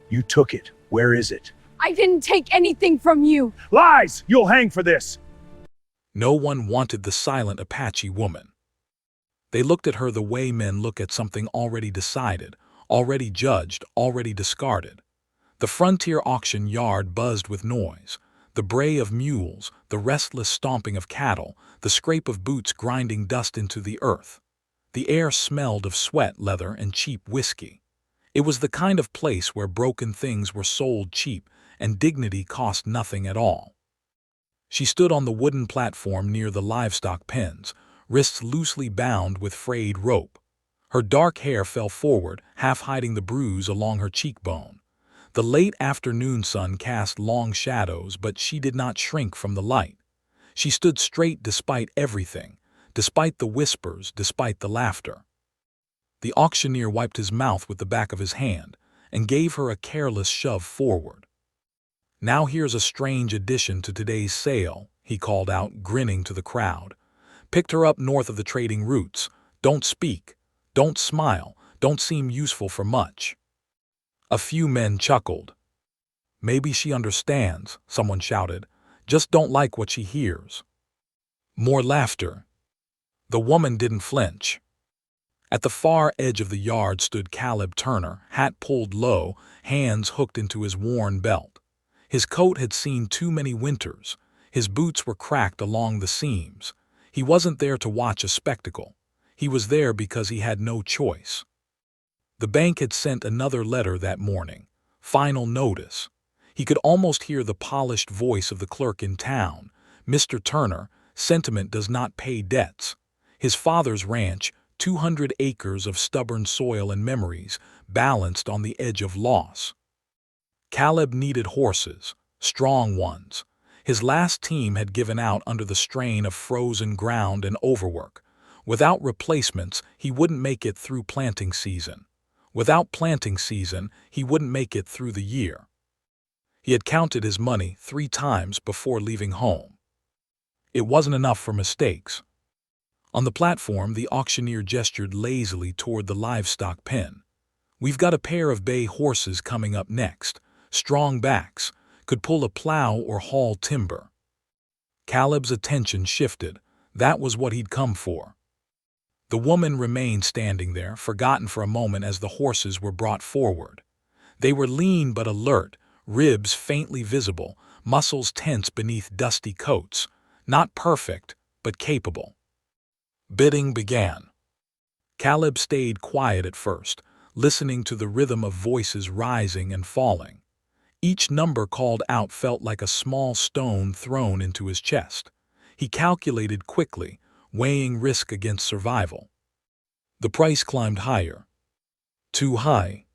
You took it. Where is it? I didn't take anything from you. Lies! You'll hang for this! No one wanted the silent Apache woman. They looked at her the way men look at something already decided, already judged, already discarded. The frontier auction yard buzzed with noise. The bray of mules, the restless stomping of cattle, the scrape of boots grinding dust into the earth. The air smelled of sweat, leather, and cheap whiskey. It was the kind of place where broken things were sold cheap and dignity cost nothing at all. She stood on the wooden platform near the livestock pens, wrists loosely bound with frayed rope. Her dark hair fell forward, half hiding the bruise along her cheekbone. The late afternoon sun cast long shadows, but she did not shrink from the light. She stood straight despite everything, despite the whispers, despite the laughter. The auctioneer wiped his mouth with the back of his hand and gave her a careless shove forward. "Now here's a strange addition to today's sale," he called out, grinning to the crowd. "Picked her up north of the trading routes. Don't speak, don't smile, don't seem useful for much." A few men chuckled. "Maybe she understands," someone shouted. "Just don't like what she hears." More laughter. The woman didn't flinch. At the far edge of the yard stood Caleb Turner, hat pulled low, hands hooked into his worn belt. His coat had seen too many winters. His boots were cracked along the seams. He wasn't there to watch a spectacle. He was there because he had no choice. The bank had sent another letter that morning. Final notice. He could almost hear the polished voice of the clerk in town. "Mr. Turner, sentiment does not pay debts." His father's ranch, 200 acres of stubborn soil and memories, balanced on the edge of loss. Caleb needed horses, strong ones. His last team had given out under the strain of frozen ground and overwork. Without replacements, he wouldn't make it through planting season. Without planting season, he wouldn't make it through the year. He had counted his money 3 times before leaving home. It wasn't enough for mistakes. On the platform, the auctioneer gestured lazily toward the livestock pen. "We've got a pair of bay horses coming up next. Strong backs, could pull a plow or haul timber." Caleb's attention shifted. That was what he'd come for. The woman remained standing there, forgotten for a moment as the horses were brought forward. They were lean but alert, ribs faintly visible, muscles tense beneath dusty coats. Not perfect, but capable. Bidding began. Caleb stayed quiet at first, listening to the rhythm of voices rising and falling. Each number called out felt like a small stone thrown into his chest. He calculated quickly, weighing risk against survival. The price climbed higher. Too high.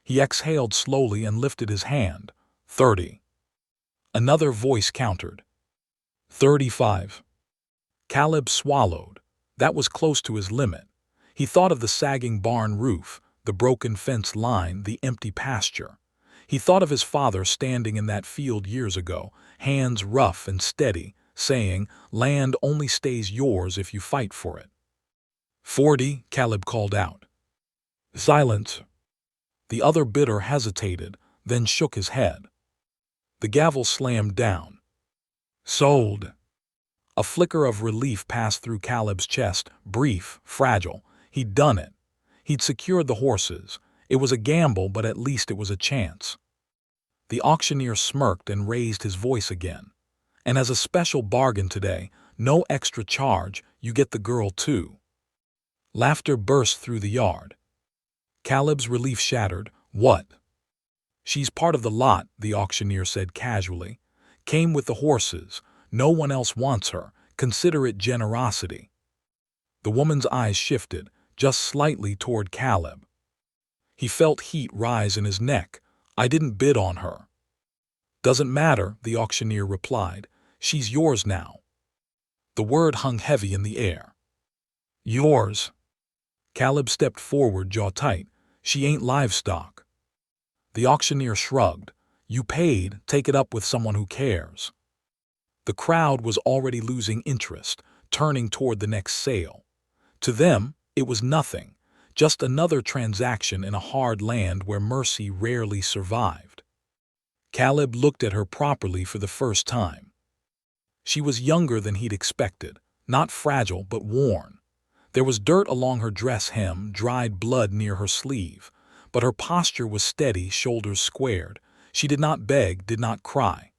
He exhaled slowly and lifted his hand. 30. Another voice countered. 35. Caleb swallowed. That was close to his limit. He thought of the sagging barn roof, the broken fence line, the empty pasture. He thought of his father standing in that field years ago, hands rough and steady, saying, "Land only stays yours if you fight for it." 40, Caleb called out. Silence. The other bidder hesitated, then shook his head. The gavel slammed down. Sold. A flicker of relief passed through Caleb's chest, brief, fragile. He'd done it. He'd secured the horses. It was a gamble, but at least it was a chance. The auctioneer smirked and raised his voice again. "And as a special bargain today, no extra charge, you get the girl too." Laughter burst through the yard. Caleb's relief shattered. "What?" "She's part of the lot," the auctioneer said casually. "Came with the horses. No one else wants her. Consider it generosity." The woman's eyes shifted, just slightly toward Caleb. He felt heat rise in his neck. "I didn't bid on her." "Doesn't matter," the auctioneer replied. "She's yours now." The word hung heavy in the air. "Yours." Caleb stepped forward, jaw tight. "She ain't livestock." The auctioneer shrugged. "You paid, take it up with someone who cares." The crowd was already losing interest, turning toward the next sale. To them, it was nothing, just another transaction in a hard land where mercy rarely survived. Caleb looked at her properly for the first time. She was younger than he'd expected, not fragile but worn. There was dirt along her dress hem, dried blood near her sleeve, but her posture was steady, shoulders squared. She did not beg, did not cry.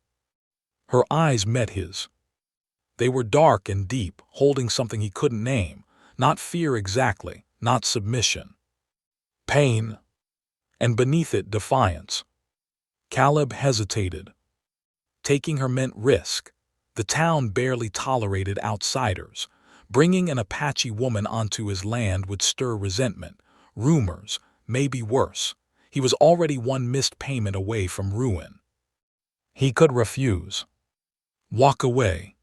Her eyes met his. They were dark and deep, holding something he couldn't name, not fear exactly, not submission. Pain, and beneath it defiance. Caleb hesitated. Taking her meant risk. The town barely tolerated outsiders. Bringing an Apache woman onto his land would stir resentment, rumors, maybe worse. He was already one missed payment away from ruin. He could refuse. Walk away.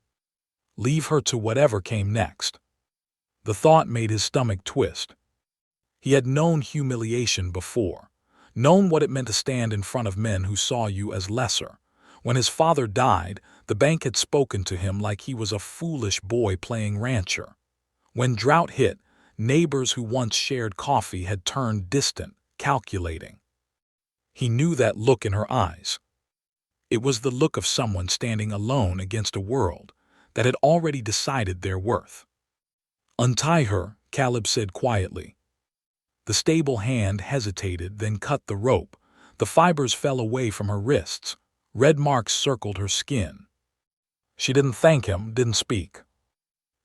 Leave her to whatever came next. The thought made his stomach twist. He had known humiliation before, known what it meant to stand in front of men who saw you as lesser. When his father died, the bank had spoken to him like he was a foolish boy playing rancher. When drought hit, neighbors who once shared coffee had turned distant, calculating. He knew that look in her eyes. It was the look of someone standing alone against a world that had already decided their worth. Untie her, Caleb said quietly. The stable hand hesitated, then cut the rope. The fibers fell away from her wrists. Red marks circled her skin. She didn't thank him, didn't speak.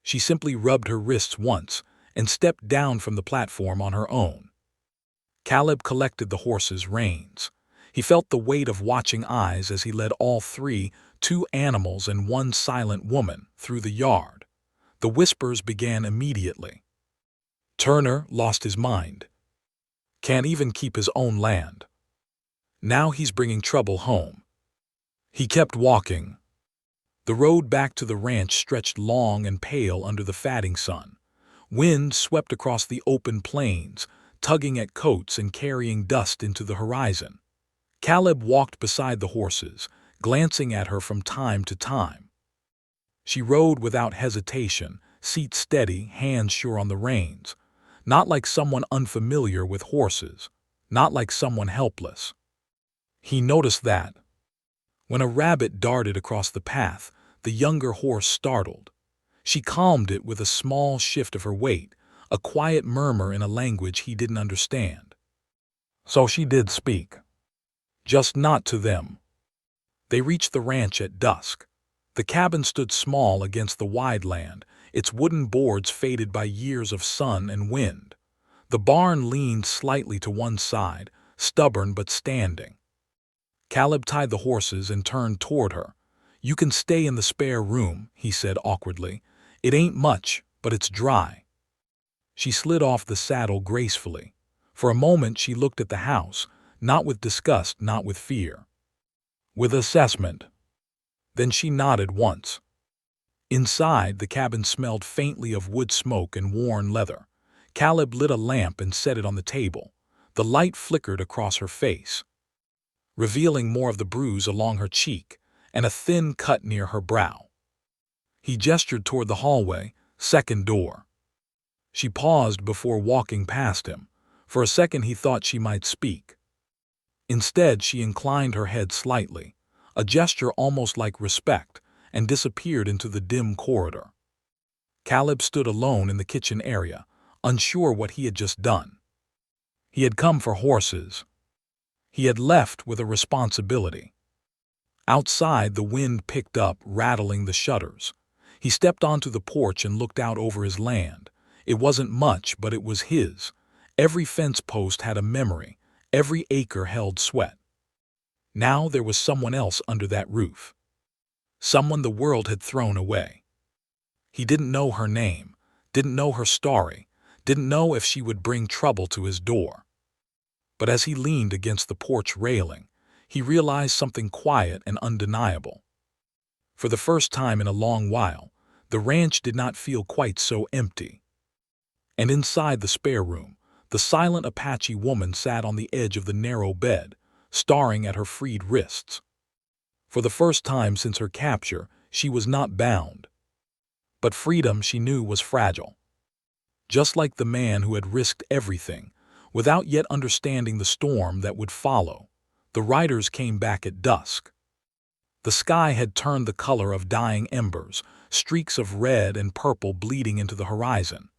She simply rubbed her wrists once and stepped down from the platform on her own. Caleb collected the horse's reins. He felt the weight of watching eyes as he led all three, 2 animals and 1 silent woman, through the yard. The whispers began immediately. Turner lost his mind. Can't even keep his own land. Now he's bringing trouble home. He kept walking. The road back to the ranch stretched long and pale under the fatting sun. Wind swept across the open plains, tugging at coats and carrying dust into the horizon. Caleb walked beside the horses, glancing at her from time to time. She rode without hesitation, seat steady, hands sure on the reins. Not like someone unfamiliar with horses, not like someone helpless. He noticed that. When a rabbit darted across the path, the younger horse startled. She calmed it with a small shift of her weight, a quiet murmur in a language he didn't understand. So she did speak. Just not to them. They reached the ranch at dusk. The cabin stood small against the wide land, its wooden boards faded by years of sun and wind. The barn leaned slightly to one side, stubborn but standing. Caleb tied the horses and turned toward her. "You can stay in the spare room," he said awkwardly. "It ain't much, but it's dry." She slid off the saddle gracefully. For a moment she looked at the house, not with disgust, not with fear. With assessment. Then she nodded once. Inside, the cabin smelled faintly of wood smoke and worn leather. Caleb lit a lamp and set it on the table. The light flickered across her face, revealing more of the bruise along her cheek and a thin cut near her brow. He gestured toward the hallway, second door. She paused before walking past him. For a second he thought she might speak. Instead, she inclined her head slightly, a gesture almost like respect, and disappeared into the dim corridor. Caleb stood alone in the kitchen area, unsure what he had just done. He had come for horses. He had left with a responsibility. Outside, the wind picked up, rattling the shutters. He stepped onto the porch and looked out over his land. It wasn't much, but it was his. Every fence post had a memory. Every acre held sweat. Now there was someone else under that roof. Someone the world had thrown away. He didn't know her name, didn't know her story, didn't know if she would bring trouble to his door. But as he leaned against the porch railing, he realized something quiet and undeniable. For the first time in a long while, the ranch did not feel quite so empty. And inside the spare room, the silent Apache woman sat on the edge of the narrow bed, staring at her freed wrists. For the first time since her capture, she was not bound. But freedom, she knew, was fragile. just like the man who had risked everything, without yet understanding the storm that would follow. The riders came back at dusk. The sky had turned the color of dying embers, streaks of red and purple bleeding into the horizon.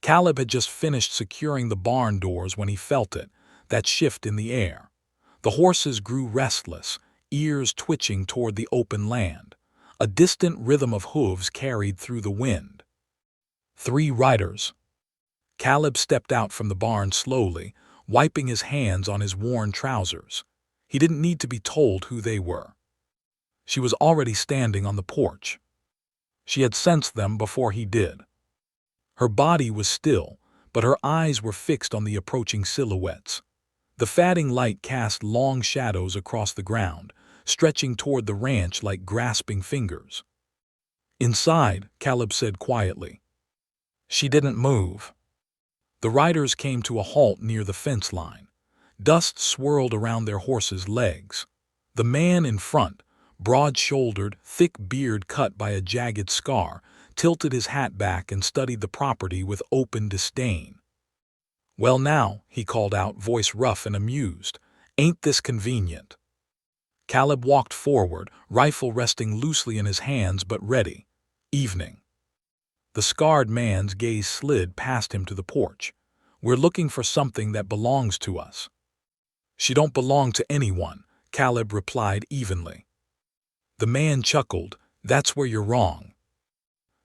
Caleb had just finished securing the barn doors when he felt it, that shift in the air. The horses grew restless, ears twitching toward the open land. A distant rhythm of hooves carried through the wind. 3 riders. Caleb stepped out from the barn slowly, wiping his hands on his worn trousers. He didn't need to be told who they were. She was already standing on the porch. She had sensed them before he did. Her body was still, but her eyes were fixed on the approaching silhouettes. The fading light cast long shadows across the ground, stretching toward the ranch like grasping fingers. Inside, Caleb said quietly. She didn't move. The riders came to a halt near the fence line. Dust swirled around their horses' legs. The man in front, broad-shouldered, thick beard cut by a jagged scar, tilted his hat back and studied the property with open disdain. "Well now," he called out, voice rough and amused, "ain't this convenient?" Caleb walked forward, rifle resting loosely in his hands but ready. Evening. The scarred man's gaze slid past him to the porch. "We're looking for something that belongs to us." "She don't belong to anyone," Caleb replied evenly. The man chuckled. "That's where you're wrong."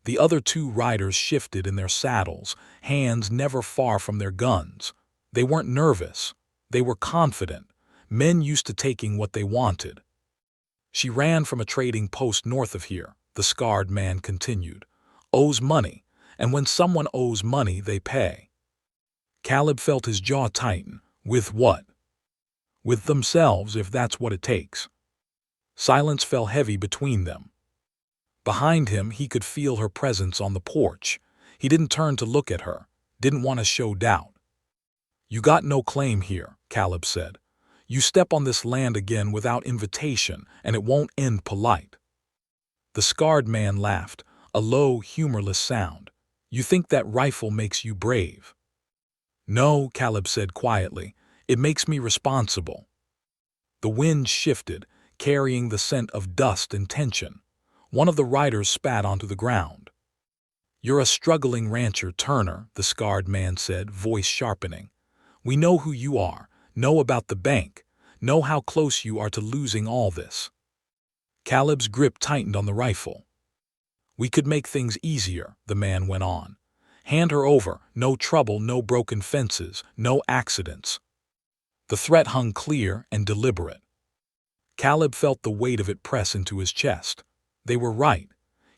The other 2 riders shifted in their saddles, hands never far from their guns. They weren't nervous. They were confident, men used to taking what they wanted. "She ran from a trading post north of here," the scarred man continued. "Owes money, and when someone owes money, they pay." Caleb felt his jaw tighten. With what? With themselves, if that's what it takes. Silence fell heavy between them. Behind him, he could feel her presence on the porch. He didn't turn to look at her, didn't want to show doubt. "You got no claim here," Caleb said. "You step on this land again without invitation, and it won't end polite." The scarred man laughed, a low, humorless sound. "You think that rifle makes you brave?" "No," Caleb said quietly. "It makes me responsible." The wind shifted, carrying the scent of dust and tension. One of the riders spat onto the ground. "You're a struggling rancher, Turner," the scarred man said, voice sharpening. "We know who you are, know about the bank, know how close you are to losing all this." Caleb's grip tightened on the rifle. "We could make things easier," the man went on. "Hand her over, no trouble, no broken fences, no accidents." The threat hung clear and deliberate. Caleb felt the weight of it press into his chest. They were right.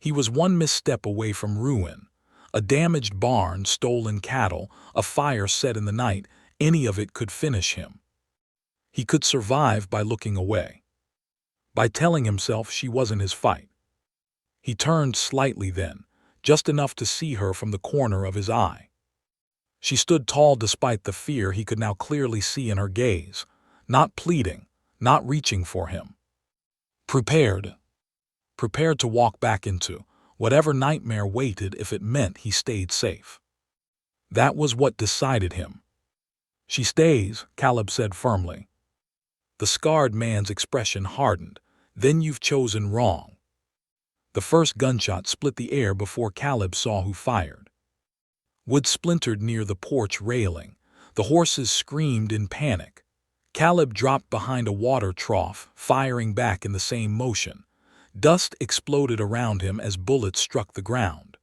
He was one misstep away from ruin. A damaged barn, stolen cattle, a fire set in the night, any of it could finish him. He could survive by looking away, by telling himself she wasn't his fight. He turned slightly then, just enough to see her from the corner of his eye. She stood tall despite the fear he could now clearly see in her gaze, not pleading, not reaching for him. Prepared to walk back into whatever nightmare waited if it meant he stayed safe. That was what decided him. "She stays," Caleb said firmly. The scarred man's expression hardened. "Then you've chosen wrong." The first gunshot split the air before Caleb saw who fired. Wood splintered near the porch railing. The horses screamed in panic. Caleb dropped behind a water trough, firing back in the same motion. Dust exploded around him as bullets struck the ground.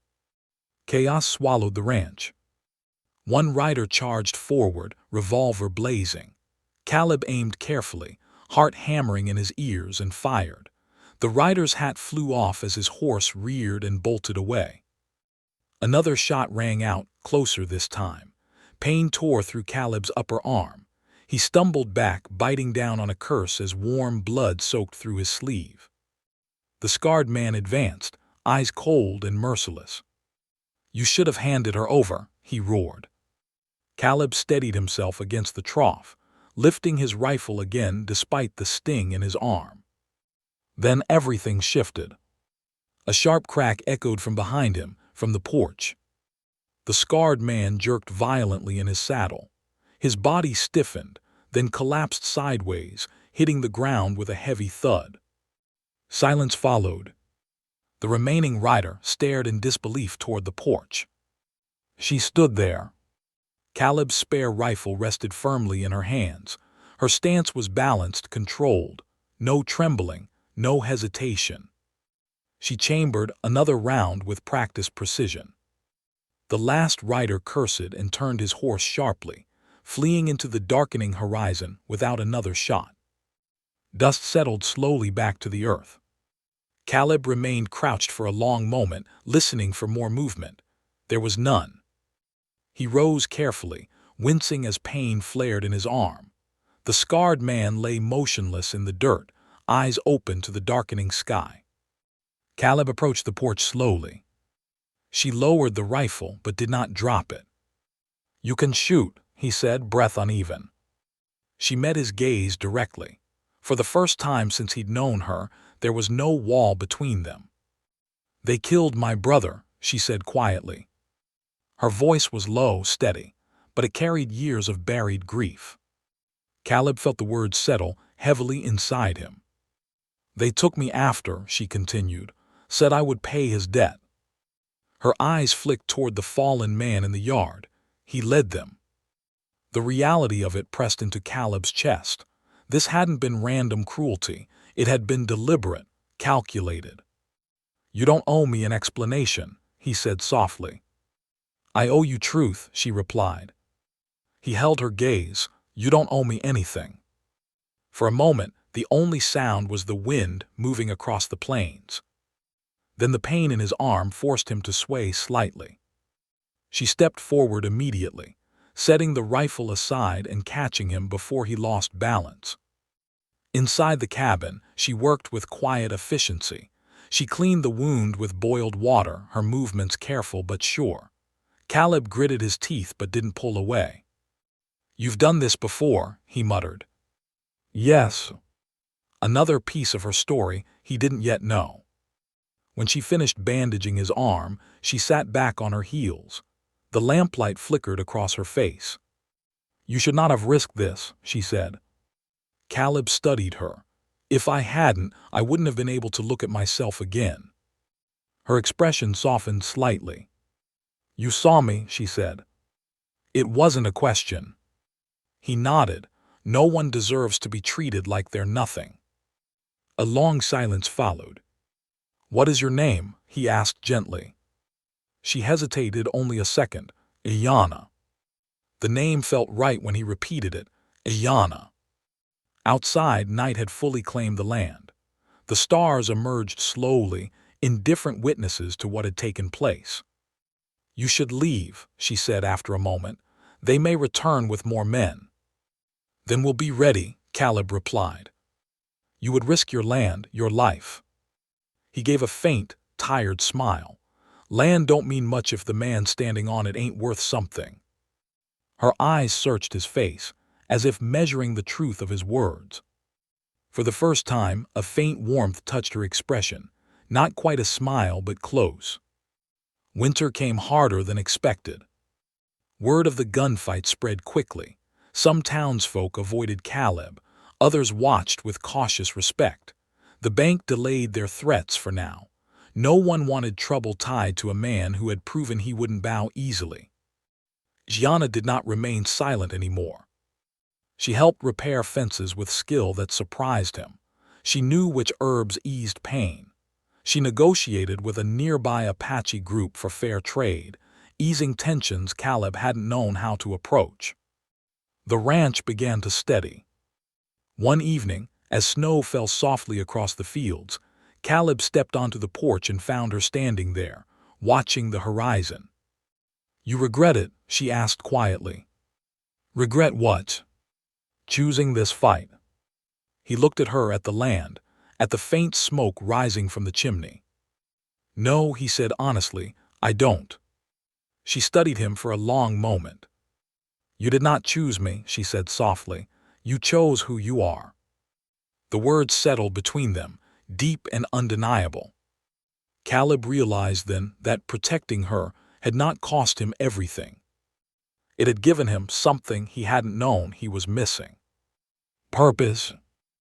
Chaos swallowed the ranch. One rider charged forward, revolver blazing. Caleb aimed carefully, heart hammering in his ears, and fired. The rider's hat flew off as his horse reared and bolted away. Another shot rang out, closer this time. Pain tore through Caleb's upper arm. He stumbled back, biting down on a curse as warm blood soaked through his sleeve. The scarred man advanced, eyes cold and merciless. "You should have handed her over," he roared. Caleb steadied himself against the trough, lifting his rifle again despite the sting in his arm. Then everything shifted. A sharp crack echoed from behind him, from the porch. The scarred man jerked violently in his saddle. His body stiffened, then collapsed sideways, hitting the ground with a heavy thud. Silence followed. The remaining rider stared in disbelief toward the porch. She stood there. Caleb's spare rifle rested firmly in her hands. Her stance was balanced, controlled. No trembling, no hesitation. She chambered another round with practiced precision. The last rider cursed and turned his horse sharply, fleeing into the darkening horizon without another shot. Dust settled slowly back to the earth. Caleb remained crouched for a long moment, listening for more movement. There was none. He rose carefully, wincing as pain flared in his arm. The scarred man lay motionless in the dirt, eyes open to the darkening sky. Caleb approached the porch slowly. She lowered the rifle but did not drop it. "You can shoot," he said, breath uneven. She met his gaze directly. For the first time since he'd known her, there was no wall between them. "They killed my brother," she said quietly. Her voice was low, steady, but it carried years of buried grief. Caleb felt the words settle heavily inside him. "They took me after," she continued, "said I would pay his debt." Her eyes flicked toward the fallen man in the yard. He led them. The reality of it pressed into Caleb's chest. This hadn't been random cruelty. It had been deliberate, calculated. "You don't owe me an explanation," he said softly. "I owe you truth," she replied. He held her gaze. "You don't owe me anything." For a moment, the only sound was the wind moving across the plains. Then the pain in his arm forced him to sway slightly. She stepped forward immediately, setting the rifle aside and catching him before he lost balance. Inside the cabin, she worked with quiet efficiency. She cleaned the wound with boiled water, her movements careful but sure. Caleb gritted his teeth but didn't pull away. "You've done this before," he muttered. "Yes." Another piece of her story he didn't yet know. When she finished bandaging his arm, she sat back on her heels. The lamplight flickered across her face. "You should not have risked this," she said. Caleb studied her. "If I hadn't, I wouldn't have been able to look at myself again." Her expression softened slightly. "You saw me," she said. "It wasn't a question." He nodded. No one deserves to be treated like they're nothing. A long silence followed. "What is your name?" he asked gently. She hesitated only a second. "Iyana." The name felt right when he repeated it. "Iyana." Outside, night had fully claimed the land. The stars emerged slowly, indifferent witnesses to what had taken place. "You should leave," she said after a moment. "They may return with more men." "Then we'll be ready," Caleb replied. "You would risk your land, your life." He gave a faint, tired smile. "Land don't mean much if the man standing on it ain't worth something." Her eyes searched his face, as if measuring the truth of his words. For the first time, a faint warmth touched her expression, not quite a smile but close. Winter came harder than expected. Word of the gunfight spread quickly. Some townsfolk avoided Caleb, others watched with cautious respect. The bank delayed their threats for now. No one wanted trouble tied to a man who had proven he wouldn't bow easily. Gianna did not remain silent anymore. She helped repair fences with skill that surprised him. She knew which herbs eased pain. She negotiated with a nearby Apache group for fair trade, easing tensions Caleb hadn't known how to approach. The ranch began to steady. One evening, as snow fell softly across the fields, Caleb stepped onto the porch and found her standing there, watching the horizon. "You regret it?" she asked quietly. "Regret what?" "Choosing this fight." He looked at her, at the land, at the faint smoke rising from the chimney. "No," he said honestly, "I don't." She studied him for a long moment. "You did not choose me," she said softly. "You chose who you are." The words settled between them, deep and undeniable. Caleb realized then that protecting her had not cost him everything. It had given him something he hadn't known he was missing. Purpose.